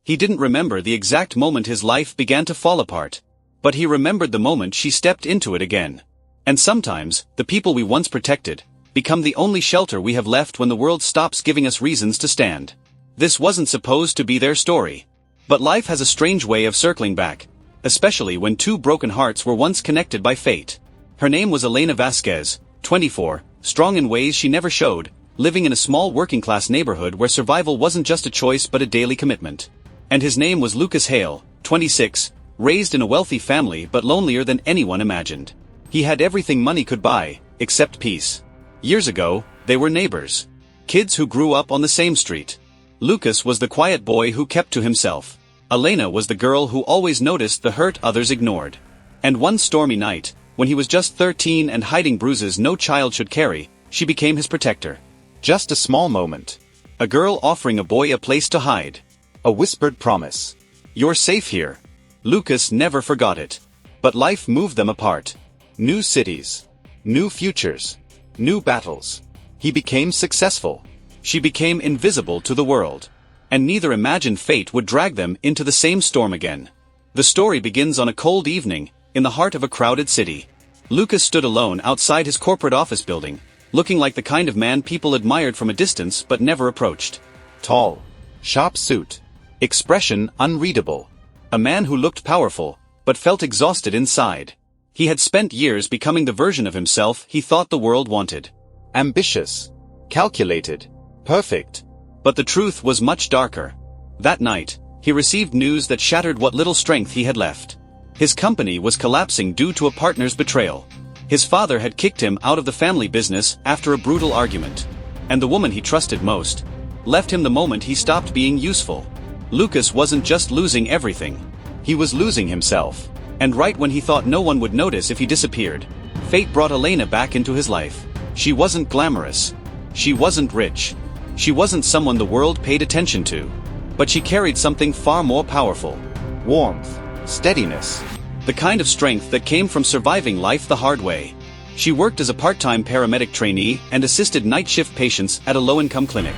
He didn't remember the exact moment his life began to fall apart. But he remembered the moment she stepped into it again. And sometimes, the people we once protected become the only shelter we have left when the world stops giving us reasons to stand. This wasn't supposed to be their story. But life has a strange way of circling back, especially when two broken hearts were once connected by fate. Her name was Elena Vasquez, 24, strong in ways she never showed, living in a small working-class neighborhood where survival wasn't just a choice but a daily commitment. And his name was Lucas Hale, 26, raised in a wealthy family but lonelier than anyone imagined. He had everything money could buy, except peace. Years ago, they were neighbors. Kids who grew up on the same street. Lucas was the quiet boy who kept to himself. Elena was the girl who always noticed the hurt others ignored. And one stormy night, when he was just 13 and hiding bruises no child should carry, she became his protector. Just a small moment. A girl offering a boy a place to hide. A whispered promise. You're safe here. Lucas never forgot it. But life moved them apart. New cities. New futures. New battles. He became successful. She became invisible to the world. And neither imagined fate would drag them into the same storm again. The story begins on a cold evening, in the heart of a crowded city. Lucas stood alone outside his corporate office building, looking like the kind of man people admired from a distance but never approached. Tall. Sharp suit. Expression unreadable. A man who looked powerful, but felt exhausted inside. He had spent years becoming the version of himself he thought the world wanted. Ambitious. Calculated. Perfect. But the truth was much darker. That night, he received news that shattered what little strength he had left. His company was collapsing due to a partner's betrayal. His father had kicked him out of the family business after a brutal argument. And the woman he trusted most left him the moment he stopped being useful. Lucas wasn't just losing everything. He was losing himself. And right when he thought no one would notice if he disappeared, fate brought Elena back into his life. She wasn't glamorous. She wasn't rich. She wasn't someone the world paid attention to. But she carried something far more powerful. Warmth. Steadiness. The kind of strength that came from surviving life the hard way. She worked as a part-time paramedic trainee and assisted night shift patients at a low-income clinic.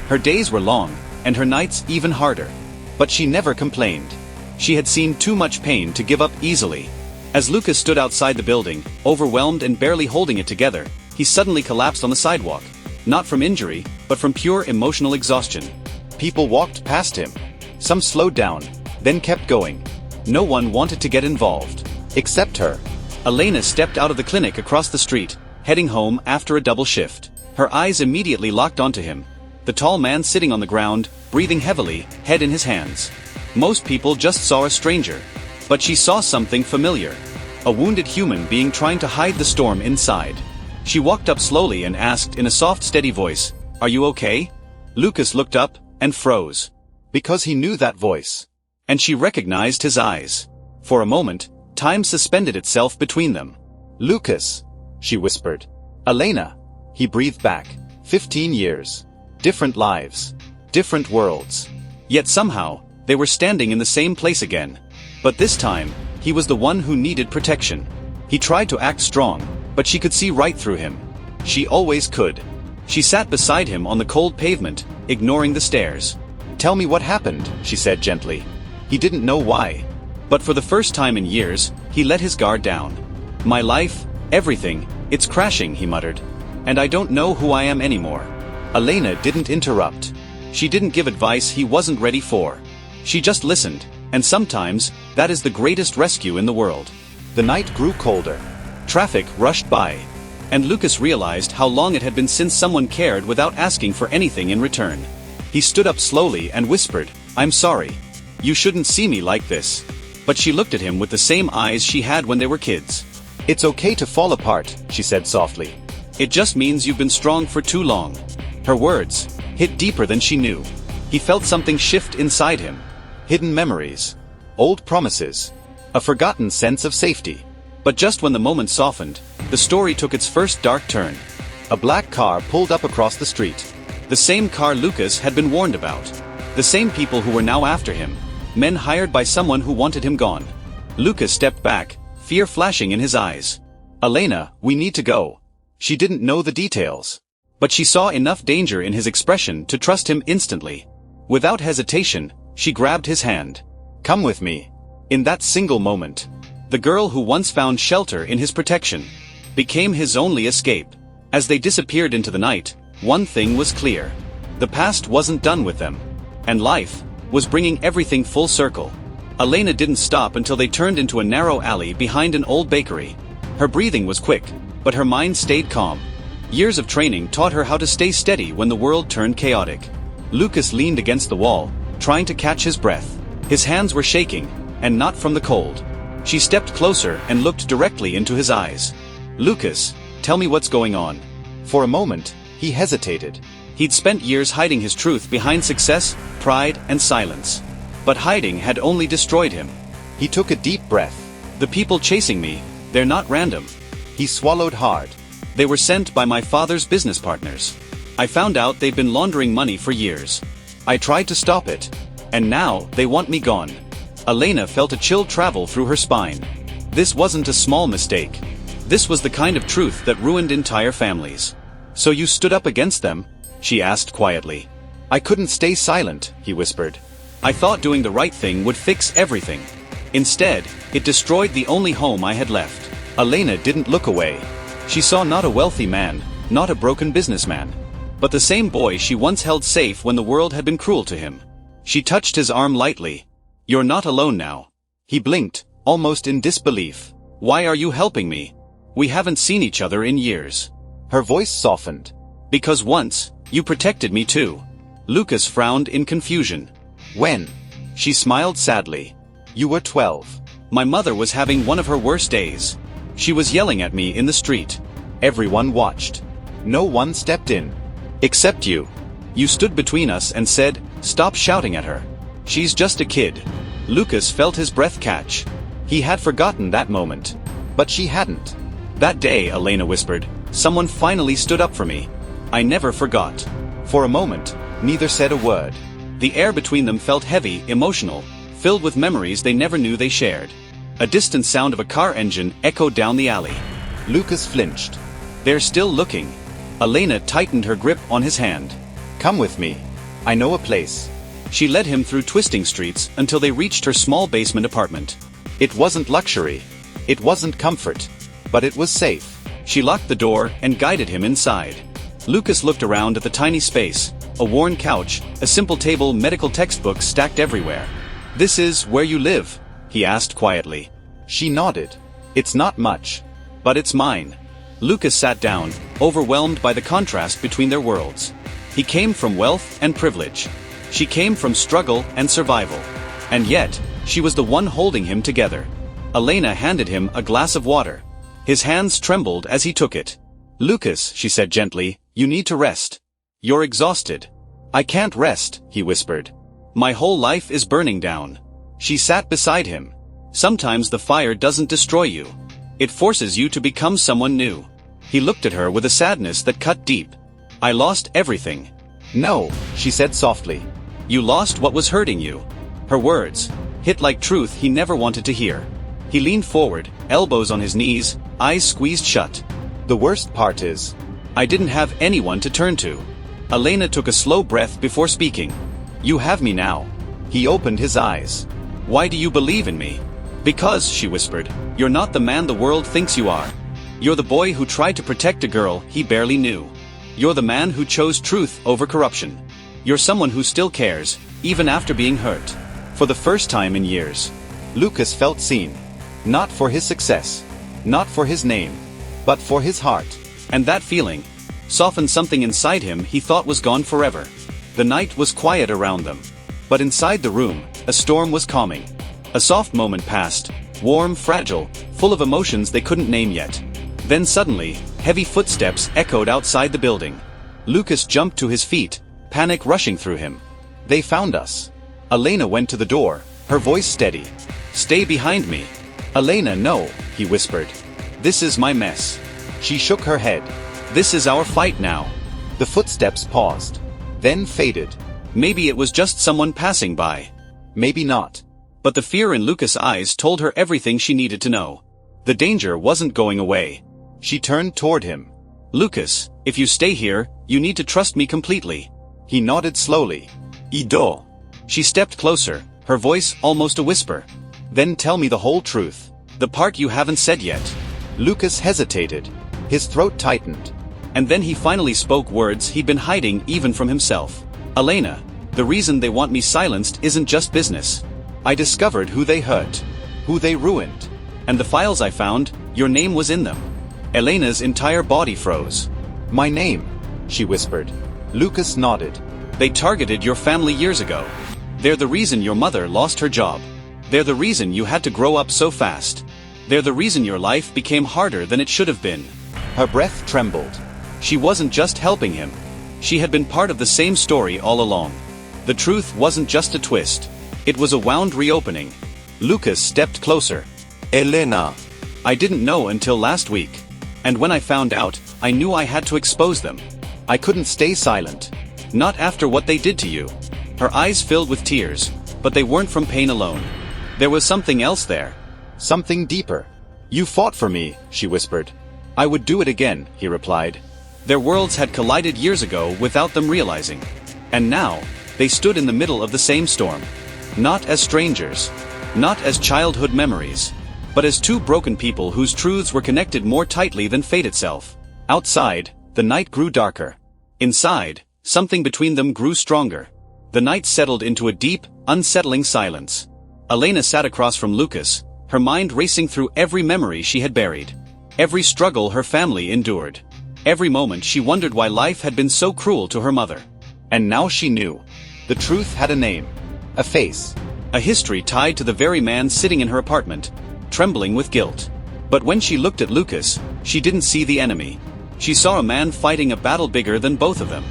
Her days were long, and her nights even harder. But she never complained. She had seen too much pain to give up easily. As Lucas stood outside the building, overwhelmed and barely holding it together, he suddenly collapsed on the sidewalk. Not from injury, but from pure emotional exhaustion. People walked past him. Some slowed down, then kept going. No one wanted to get involved. Except her. Elena stepped out of the clinic across the street, heading home after a double shift. Her eyes immediately locked onto him. The tall man sitting on the ground, breathing heavily, head in his hands. Most people just saw a stranger. But she saw something familiar. A wounded human being trying to hide the storm inside. She walked up slowly and asked in a soft, steady voice, "Are you okay?" Lucas looked up and froze. Because he knew that voice. And she recognized his eyes. For a moment, time suspended itself between them. "Lucas," she whispered. "Elena." He breathed back. 15 years. Different lives. Different worlds. Yet somehow, they were standing in the same place again. But this time, he was the one who needed protection. He tried to act strong, but she could see right through him. She always could. She sat beside him on the cold pavement, ignoring the stares. "Tell me what happened," she said gently. He didn't know why. But for the first time in years, he let his guard down. "My life, everything, it's crashing," he muttered. "And I don't know who I am anymore." Elena didn't interrupt. She didn't give advice he wasn't ready for. She just listened, and sometimes, that is the greatest rescue in the world. The night grew colder. Traffic rushed by. And Lucas realized how long it had been since someone cared without asking for anything in return. He stood up slowly and whispered, "I'm sorry. You shouldn't see me like this." But she looked at him with the same eyes she had when they were kids. "It's okay to fall apart," she said softly. "It just means you've been strong for too long." Her words hit deeper than she knew. He felt something shift inside him. Hidden memories. Old promises. A forgotten sense of safety. But just when the moment softened, the story took its first dark turn. A black car pulled up across the street. The same car Lucas had been warned about. The same people who were now after him. Men hired by someone who wanted him gone. Lucas stepped back, fear flashing in his eyes. "Elena, we need to go." She didn't know the details. But she saw enough danger in his expression to trust him instantly. Without hesitation, She grabbed his hand. "Come with me." In that single moment, the girl who once found shelter in his protection became his only escape. As they disappeared into the night, one thing was clear. The past wasn't done with them. And life was bringing everything full circle. Elena didn't stop until they turned into a narrow alley behind an old bakery. Her breathing was quick, but her mind stayed calm. Years of training taught her how to stay steady when the world turned chaotic. Lucas leaned against the wall, trying to catch his breath. His hands were shaking, and not from the cold. She stepped closer and looked directly into his eyes. "Lucas, tell me what's going on." For a moment, he hesitated. He'd spent years hiding his truth behind success, pride, and silence. But hiding had only destroyed him. He took a deep breath. "The people chasing me, they're not random." He swallowed hard. "They were sent by my father's business partners. I found out they've been laundering money for years. I tried to stop it. And now, they want me gone." Elena felt a chill travel through her spine. This wasn't a small mistake. This was the kind of truth that ruined entire families. "So you stood up against them?" she asked quietly. "I couldn't stay silent," he whispered. "I thought doing the right thing would fix everything. Instead, it destroyed the only home I had left." Elena didn't look away. She saw not a wealthy man, not a broken businessman, but the same boy she once held safe when the world had been cruel to him. She touched his arm lightly. "You're not alone now." He blinked, almost in disbelief. "Why are you helping me? We haven't seen each other in years." Her voice softened. "Because once, you protected me too." Lucas frowned in confusion. "When?" She smiled sadly. "You were 12. My mother was having one of her worst days. She was yelling at me in the street. Everyone watched. No one stepped in. Except you. You stood between us and said, 'Stop shouting at her. She's just a kid.'" Lucas felt his breath catch. He had forgotten that moment. But she hadn't. "That day," Elena whispered, "someone finally stood up for me. I never forgot." For a moment, neither said a word. The air between them felt heavy, emotional, filled with memories they never knew they shared. A distant sound of a car engine echoed down the alley. Lucas flinched. "They're still looking." Elena tightened her grip on his hand. "Come with me. I know a place." She led him through twisting streets until they reached her small basement apartment. It wasn't luxury. It wasn't comfort. But it was safe. She locked the door and guided him inside. Lucas looked around at the tiny space, a worn couch, a simple table, medical textbooks stacked everywhere. "This is where you live?" he asked quietly. She nodded. "It's not much. But it's mine." Lucas sat down, overwhelmed by the contrast between their worlds. He came from wealth and privilege. She came from struggle and survival. And yet, she was the one holding him together. Elena handed him a glass of water. His hands trembled as he took it. "Lucas," she said gently, "you need to rest. You're exhausted." "I can't rest," he whispered. "My whole life is burning down." She sat beside him. "Sometimes the fire doesn't destroy you. It forces you to become someone new." He looked at her with a sadness that cut deep. "I lost everything." "No," she said softly. "You lost what was hurting you." Her words hit like truth he never wanted to hear. He leaned forward, elbows on his knees, eyes squeezed shut. "The worst part is, I didn't have anyone to turn to." Elena took a slow breath before speaking. "You have me now." He opened his eyes. "Why do you believe in me?" "Because," she whispered, "you're not the man the world thinks you are. You're the boy who tried to protect a girl he barely knew. You're the man who chose truth over corruption. You're someone who still cares, even after being hurt." For the first time in years, Lucas felt seen. Not for his success. Not for his name. But for his heart. And that feeling softened something inside him he thought was gone forever. The night was quiet around them. But inside the room, a storm was calming. A soft moment passed, warm, fragile, full of emotions they couldn't name yet. Then suddenly, heavy footsteps echoed outside the building. Lucas jumped to his feet, panic rushing through him. "They found us." Elena went to the door, her voice steady. "Stay behind me." "Elena, no," he whispered. "This is my mess." She shook her head. "This is our fight now." The footsteps paused, then faded. Maybe it was just someone passing by. Maybe not. But the fear in Lucas' eyes told her everything she needed to know. The danger wasn't going away. She turned toward him. "Lucas, if you stay here, you need to trust me completely." He nodded slowly. "Ido." She stepped closer, her voice almost a whisper. "Then tell me the whole truth. The part you haven't said yet." Lucas hesitated. His throat tightened. And then he finally spoke words he'd been hiding even from himself. "Elena, the reason they want me silenced isn't just business. I discovered who they hurt, who they ruined. And the files I found, your name was in them." Elena's entire body froze. "My name," she whispered. Lucas nodded. "They targeted your family years ago. They're the reason your mother lost her job. They're the reason you had to grow up so fast. They're the reason your life became harder than it should have been." Her breath trembled. She wasn't just helping him. She had been part of the same story all along. The truth wasn't just a twist. It was a wound reopening. Lucas stepped closer. "Elena." "I didn't know until last week. And when I found out, I knew I had to expose them. I couldn't stay silent. Not after what they did to you." Her eyes filled with tears, but they weren't from pain alone. There was something else there. "Something deeper. You fought for me," she whispered. "I would do it again," he replied. Their worlds had collided years ago without them realizing. And now, they stood in the middle of the same storm. Not as strangers. Not as childhood memories. But as two broken people whose truths were connected more tightly than fate itself. Outside, the night grew darker. Inside, something between them grew stronger. The night settled into a deep, unsettling silence. Elena sat across from Lucas, her mind racing through every memory she had buried. Every struggle her family endured. Every moment she wondered why life had been so cruel to her mother. And now she knew. The truth had a name. A face. A history tied to the very man sitting in her apartment, trembling with guilt. But when she looked at Lucas, she didn't see the enemy. She saw a man fighting a battle bigger than both of them.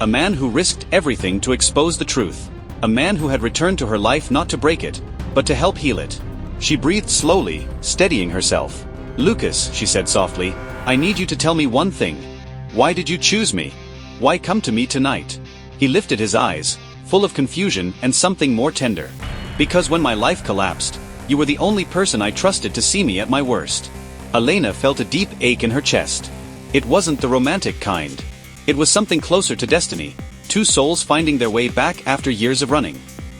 A man who risked everything to expose the truth. A man who had returned to her life not to break it, but to help heal it. She breathed slowly, steadying herself. "Lucas," she said softly, "I need you to tell me one thing. Why did you choose me? Why come to me tonight?" He lifted his eyes, full of confusion and something more tender. "Because when my life collapsed, you were the only person I trusted to see me at my worst." Elena felt a deep ache in her chest. It wasn't the romantic kind. It was something closer to destiny, two souls finding their way back after years of running.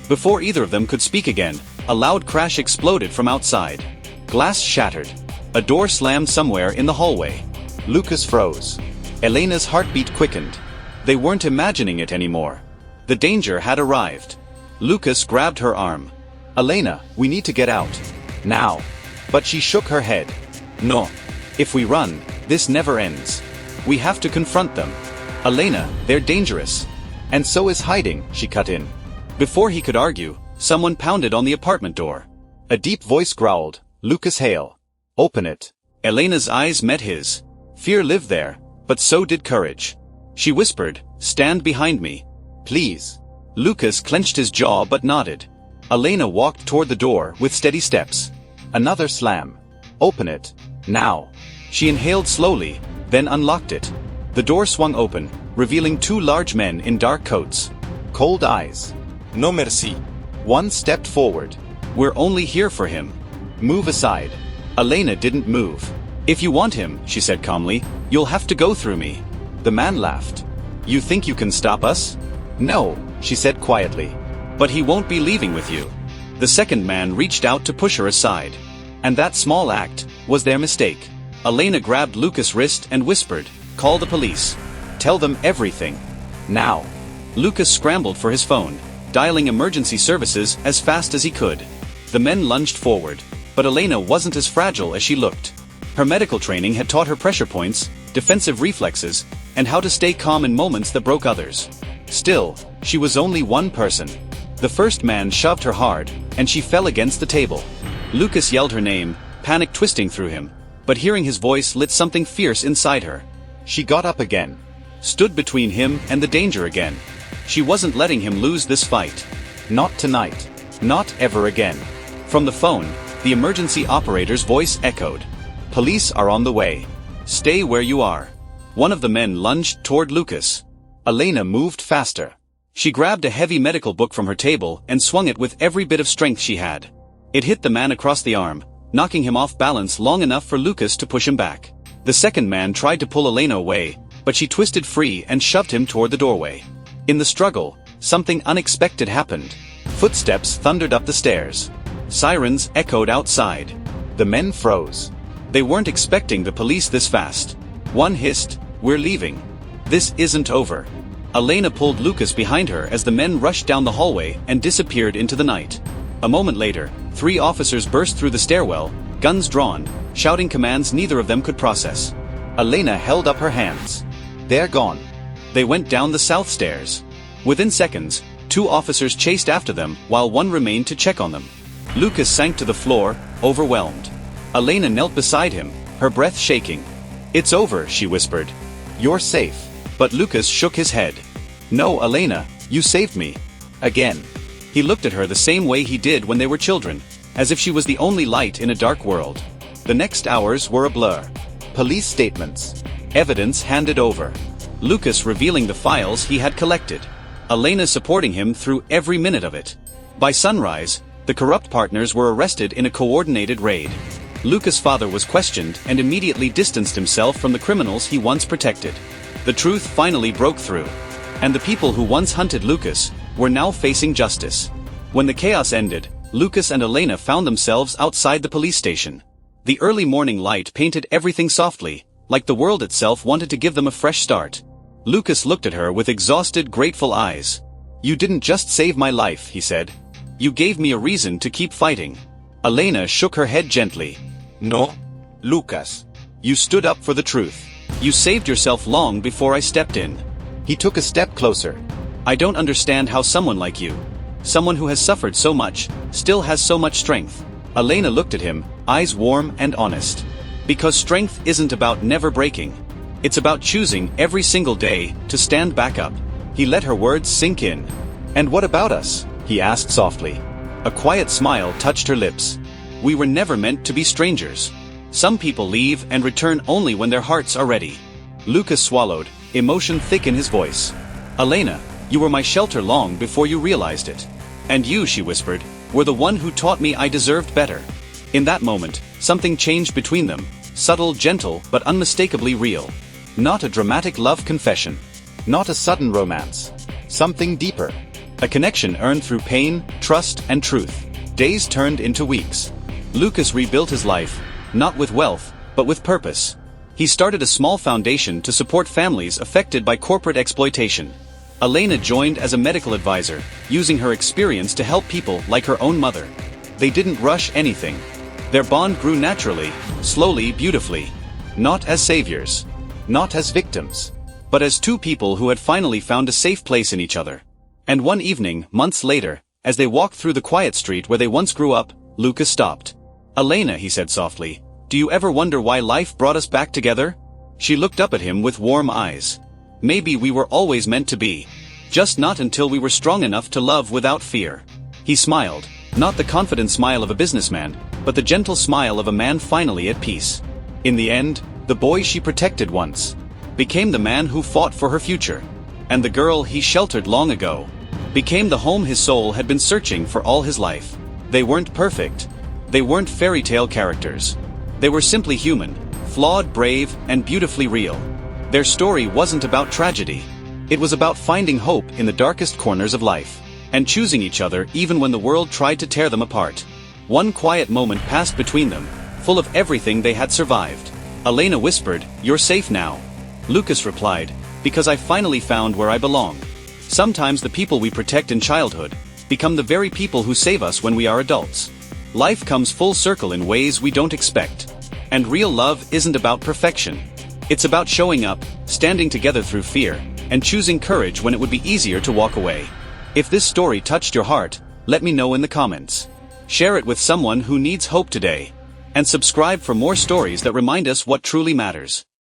Before either of them could speak again, a loud crash exploded from outside. Glass shattered. A door slammed somewhere in the hallway. Lucas froze. Elena's heartbeat quickened. They weren't imagining it anymore. The danger had arrived. Lucas grabbed her arm. "Elena, we need to get out. Now." But she shook her head. "No. If we run, this never ends. We have to confront them. Elena, they're dangerous." "And so is hiding," she cut in. Before he could argue, someone pounded on the apartment door. A deep voice growled, "Lucas Hale. Open it." Elena's eyes met his. Fear lived there, but so did courage. She whispered, "Stand behind me. Please." Lucas clenched his jaw but nodded. Elena walked toward the door with steady steps. Another slam. "Open it. Now." She inhaled slowly, then unlocked it. The door swung open, revealing two large men in dark coats. Cold eyes. "No merci." One stepped forward. "We're only here for him. Move aside." Elena didn't move. "If you want him," she said calmly, "you'll have to go through me." The man laughed. "You think you can stop us?" "No," she said quietly. "But he won't be leaving with you." The second man reached out to push her aside. And that small act was their mistake. Elena grabbed Lucas' wrist and whispered, "Call the police. Tell them everything. Now." Lucas scrambled for his phone, dialing emergency services as fast as he could. The men lunged forward, but Elena wasn't as fragile as she looked. Her medical training had taught her pressure points, defensive reflexes, and how to stay calm in moments that broke others. Still, she was only one person. The first man shoved her hard, and she fell against the table. Lucas yelled her name, panic twisting through him, but hearing his voice lit something fierce inside her. She got up again. Stood between him and the danger again. She wasn't letting him lose this fight. Not tonight. Not ever again. From the phone, the emergency operator's voice echoed. "Police are on the way. Stay where you are." One of the men lunged toward Lucas. Elena moved faster. She grabbed a heavy medical book from her table and swung it with every bit of strength she had. It hit the man across the arm, knocking him off balance long enough for Lucas to push him back. The second man tried to pull Elena away, but she twisted free and shoved him toward the doorway. In the struggle, something unexpected happened. Footsteps thundered up the stairs. Sirens echoed outside. The men froze. They weren't expecting the police this fast. One hissed, "We're leaving. This isn't over." Elena pulled Lucas behind her as the men rushed down the hallway and disappeared into the night. A moment later, 3 officers burst through the stairwell, guns drawn, shouting commands neither of them could process. Elena held up her hands. "They're gone." They went down the south stairs. Within seconds, 2 officers chased after them while one remained to check on them. Lucas sank to the floor, overwhelmed. Elena knelt beside him, her breath shaking. "It's over," she whispered. "You're safe." But Lucas shook his head. "No, Elena, you saved me." Again. He looked at her the same way he did when they were children, as if she was the only light in a dark world. The next hours were a blur. Police statements. Evidence handed over. Lucas revealing the files he had collected. Elena supporting him through every minute of it. By sunrise, the corrupt partners were arrested in a coordinated raid. Lucas' father was questioned and immediately distanced himself from the criminals he once protected. The truth finally broke through. And the people who once hunted Lucas were now facing justice. When the chaos ended, Lucas and Elena found themselves outside the police station. The early morning light painted everything softly, like the world itself wanted to give them a fresh start. Lucas looked at her with exhausted, grateful eyes. "You didn't just save my life," he said. "You gave me a reason to keep fighting." Elena shook her head gently. "No, Lucas. You stood up for the truth. You saved yourself long before I stepped in." He took a step closer. "I don't understand how someone like you, someone who has suffered so much, still has so much strength." Elena looked at him, eyes warm and honest. "Because strength isn't about never breaking. It's about choosing every single day to stand back up." He let her words sink in. "And what about us?" he asked softly. A quiet smile touched her lips. "We were never meant to be strangers. Some people leave and return only when their hearts are ready." Lucas swallowed, emotion thick in his voice. "Elena, you were my shelter long before you realized it. And you," she whispered, "were the one who taught me I deserved better." In that moment, something changed between them, subtle, gentle, but unmistakably real. Not a dramatic love confession. Not a sudden romance. Something deeper. A connection earned through pain, trust, and truth. Days turned into weeks. Lucas rebuilt his life, not with wealth, but with purpose. He started a small foundation to support families affected by corporate exploitation. Elena joined as a medical advisor, using her experience to help people like her own mother. They didn't rush anything. Their bond grew naturally, slowly, beautifully. Not as saviors. Not as victims. But as 2 people who had finally found a safe place in each other. And one evening, months later, as they walked through the quiet street where they once grew up, Lucas stopped. "Elena," he said softly, "do you ever wonder why life brought us back together?" She looked up at him with warm eyes. "Maybe we were always meant to be. Just not until we were strong enough to love without fear." He smiled, not the confident smile of a businessman, but the gentle smile of a man finally at peace. In the end, the boy she protected once became the man who fought for her future. And the girl he sheltered long ago became the home his soul had been searching for all his life. They weren't perfect. They weren't fairy tale characters. They were simply human, flawed, brave, and beautifully real. Their story wasn't about tragedy. It was about finding hope in the darkest corners of life, and choosing each other even when the world tried to tear them apart. One quiet moment passed between them, full of everything they had survived. Elena whispered, "You're safe now." Lucas replied, "Because I finally found where I belong." Sometimes the people we protect in childhood become the very people who save us when we are adults. Life comes full circle in ways we don't expect. And real love isn't about perfection. It's about showing up, standing together through fear, and choosing courage when it would be easier to walk away. If this story touched your heart, let me know in the comments. Share it with someone who needs hope today. And subscribe for more stories that remind us what truly matters.